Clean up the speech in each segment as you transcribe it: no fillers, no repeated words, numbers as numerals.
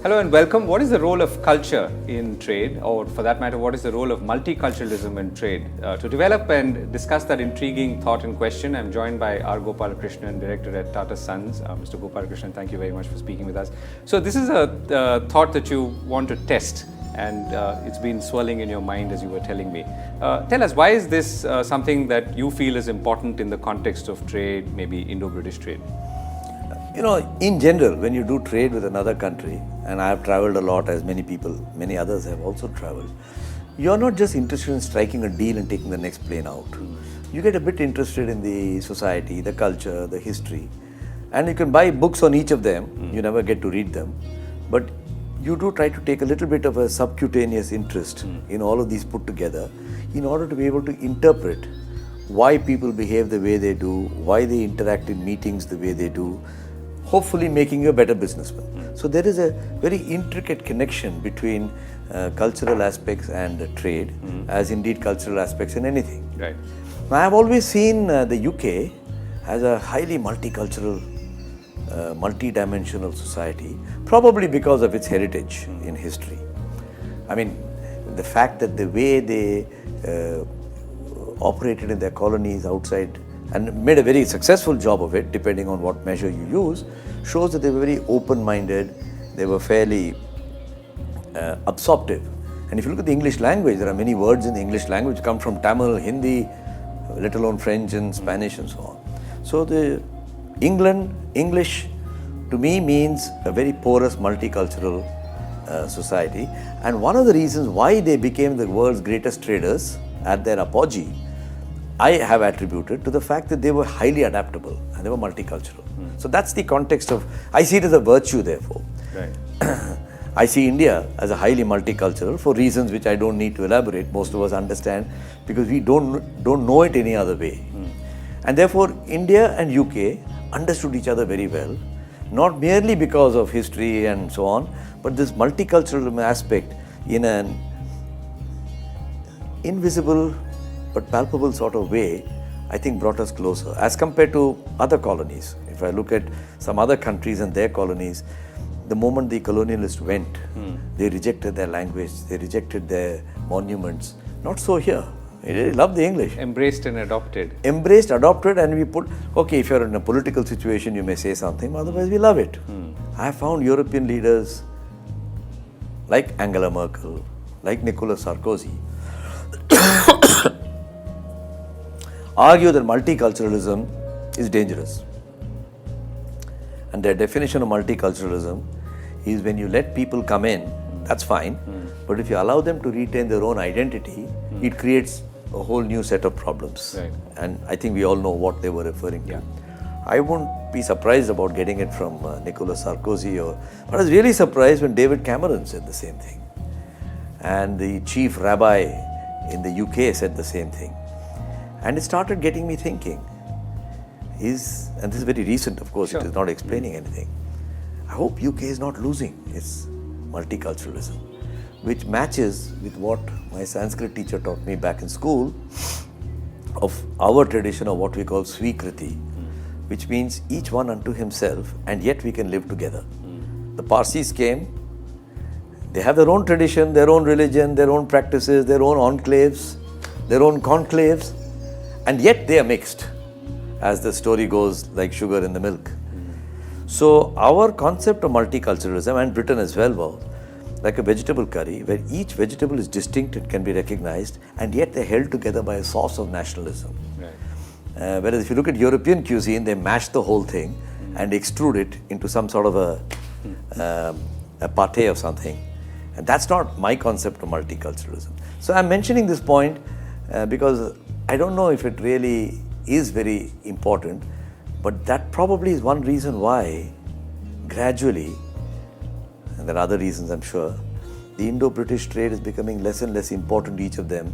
Hello and welcome. What is the role of culture in trade, or for that matter, what is the role of multiculturalism in trade? To develop and discuss that intriguing thought and question, I'm joined by R Gopalakrishnan, director at Tata Sons. Mr. Gopalakrishnan, thank you very much for speaking with us. So this is a thought that you want to test, and it's been swirling in your mind as you were telling me. Tell us, why is this something that you feel is important in the context of trade, maybe Indo-British trade? You know, in general, when you do trade with another country, and I have traveled a lot, as many others have also traveled, you're not just interested in striking a deal and taking the next plane out. You get a bit interested in the society, the culture, the history, and you can buy books on each of them. You never get to read them, but you do try to take a little bit of a subcutaneous interest in all of these put together in order to be able to interpret why people behave the way they do, why they interact in meetings the way they do, hopefully making you a better businessman. So there is a very intricate connection between cultural aspects and trade, as indeed cultural aspects in anything. Right. Now, I have always seen the UK as a highly multicultural, multi-dimensional society, probably because of its heritage in history. I mean, the fact that the way they operated in their colonies outside and made a very successful job of it, depending on what measure you use, shows that they were very open-minded, they were fairly absorptive. And if you look at the English language, there are many words in the English language come from Tamil, Hindi, let alone French and Spanish and so on. So the English to me means a very porous, multicultural society. And one of the reasons why they became the world's greatest traders at their apogee, I have attributed to the fact that they were highly adaptable and they were multicultural. So that's the context of, I see it as a virtue therefore. Right. I see India as a highly multicultural for reasons which I don't need to elaborate. Most of us understand because we don't know it any other way. And therefore India and UK understood each other very well, not merely because of history and so on, but this multicultural aspect in an invisible but palpable sort of way, I think brought us closer as compared to other colonies. If I look at some other countries and their colonies, the moment the colonialists went, they rejected their language, they rejected their monuments. Not so here. They loved the English. Embraced and adopted. Embraced, adopted, and we put, okay, if you're in a political situation, you may say something, otherwise we love it. I have found European leaders like Angela Merkel, like Nicolas Sarkozy, argue that multiculturalism is dangerous. And their definition of multiculturalism is when you let people come in, that's fine, but if you allow them to retain their own identity, it creates a whole new set of problems. Right. And I think we all know what they were referring to. Yeah. I won't be surprised about getting it from Nicolas Sarkozy, but I was really surprised when David Cameron said the same thing. And the chief rabbi in the UK said the same thing. And it started getting me thinking, and this is very recent, of course, Sure. It is not explaining anything. I hope UK is not losing its multiculturalism, which matches with what my Sanskrit teacher taught me back in school of our tradition of what we call Swikriti, which means each one unto himself, and yet we can live together. The Parsis came, they have their own tradition, their own religion, their own practices, their own enclaves, their own conclaves, and yet they are mixed, as the story goes, like sugar in the milk. So our concept of multiculturalism, and Britain as well, was like a vegetable curry, where each vegetable is distinct and can be recognized, and yet they're held together by a sauce of nationalism. Right. Whereas if you look at European cuisine, they mash the whole thing and extrude it into some sort of a pate of something. And that's not my concept of multiculturalism. So I'm mentioning this point because I don't know if it really is very important, but that probably is one reason why gradually, and there are other reasons I'm sure, the Indo-British trade is becoming less and less important to each of them,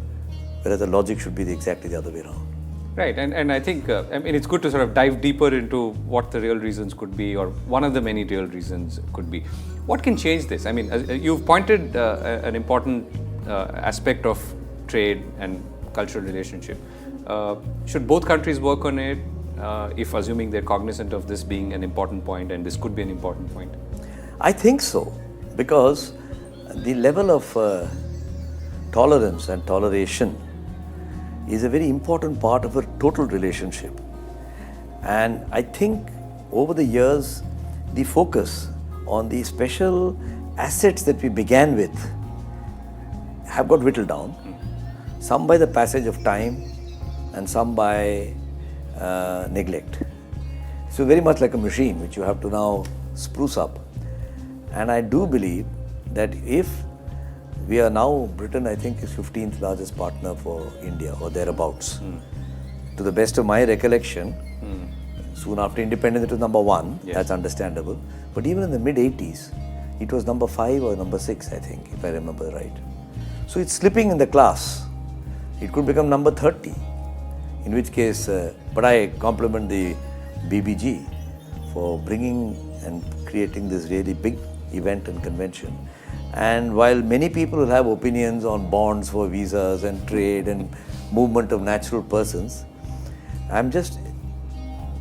whereas the logic should be exactly the other way around. Right, and I think it's good to sort of dive deeper into what the real reasons could be, or one of the many real reasons could be. What can change this? I mean, you've pointed an important aspect of trade and cultural relationship. Should both countries work on it, if assuming they're cognizant of this being an important point, and this could be an important point? I think so. because the level of tolerance and toleration is a very important part of a total relationship. And I think over the years, the focus on the special assets that we began with have got whittled down, some by the passage of time and some by neglect. So very much like a machine which you have to now spruce up. And I do believe that if we are now, Britain I think is 15th largest partner for India or thereabouts. To the best of my recollection, soon after independence it was number 1, that's understandable. But even in the mid-80s, it was number 5 or number 6 I think, if I remember right. So it's slipping in the class. It could become number 30, in which case, but I compliment the BBG for bringing and creating this really big event and convention. And while many people will have opinions on bonds for visas and trade and movement of natural persons, I'm just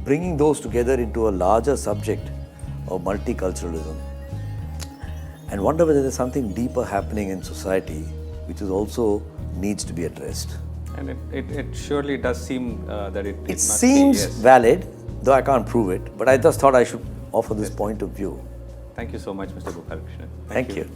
bringing those together into a larger subject of multiculturalism and wonder whether there's something deeper happening in society which is also needs to be addressed. And it surely does seem that it It must seems be, yes. valid, though I can't prove it, but I just thought I should offer this point of view. Thank you so much, Mr. Gopalakrishnan. Thank you.